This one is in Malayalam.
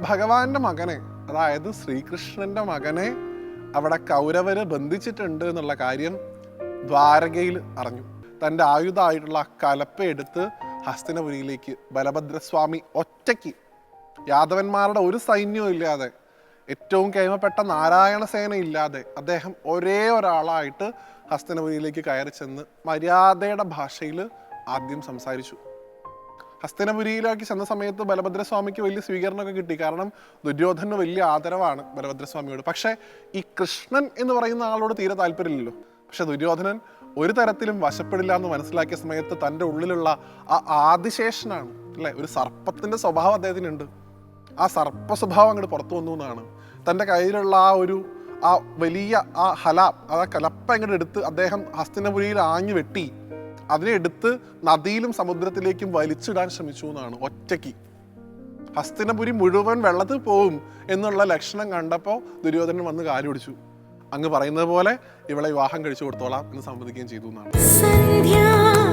ഭഗവാന്റെ മകനെ, അതായത് ശ്രീകൃഷ്ണന്റെ മകനെ അവിടെ കൗരവര് ബന്ധിച്ചിട്ടുണ്ട് എന്നുള്ള കാര്യം ദ്വാരകയിൽ അറിഞ്ഞു. തൻ്റെ ആയുധമായിട്ടുള്ള കലപ്പ എടുത്ത് ഹസ്തിനപുരിയിലേക്ക് ബലഭദ്രസ്വാമി ഒറ്റയ്ക്ക്, യാദവന്മാരുടെ ഒരു സൈന്യവും ഇല്ലാതെ, ഏറ്റവും കേമപ്പെട്ട നാരായണസേന ഇല്ലാതെ അദ്ദേഹം ഒരേ ഒരാളായിട്ട് ഹസ്തിനപുരിയിലേക്ക് കയറി ചെന്ന് മര്യാദയുടെ ഭാഷയിൽ ആദ്യം സംസാരിച്ചു. ഹസ്തിനപുരിയിലേക്ക് ചെന്ന സമയത്ത് ബലഭദ്രസ്വാമിക്ക് വലിയ സ്വീകരണമൊക്കെ കിട്ടി. കാരണം ദുര്യോധനന് വലിയ ആദരവാണ് ബലഭദ്രസ്വാമിയോട്. പക്ഷേ ഈ കൃഷ്ണൻ എന്ന് പറയുന്ന ആളോട് തീരെ താല്പര്യമില്ലല്ലോ. പക്ഷെ ദുര്യോധനൻ ഒരു തരത്തിലും വശപ്പെടില്ല എന്ന് മനസ്സിലാക്കിയ സമയത്ത് തൻ്റെ ഉള്ളിലുള്ള ആ ആദിശേഷനാണ് അല്ലേ, ഒരു സർപ്പത്തിൻ്റെ സ്വഭാവം അദ്ദേഹത്തിനുണ്ട്. ആ സർപ്പ സ്വഭാവം അങ്ങോട്ട് പുറത്തു വന്നു എന്നാണ്. തൻ്റെ കയ്യിലുള്ള ആ വലിയ ആ കലപ്പ അങ്ങോട്ട് എടുത്ത് അദ്ദേഹം ഹസ്തിനപുരിയിൽ ആഞ്ഞു വെട്ടി അതിനെ എടുത്ത് നദിയിലും സമുദ്രത്തിലേക്കും വലിച്ചിടാൻ ശ്രമിച്ചു എന്നാണ് ഒറ്റയ്ക്ക്. ഹസ്തിനപുരി മുഴുവൻ വെള്ളത്തിൽ പോവും എന്നുള്ള ലക്ഷണം കണ്ടപ്പോൾ ദുര്യോധനൻ വന്ന് കാല് പിടിച്ചു. അങ്ങ് പറയുന്നത് പോലെ ഇവളെ വിവാഹം കഴിച്ചു കൊടുത്തോളാം എന്ന് സമ്മതിക്കുകയും ചെയ്തു എന്നാണ്.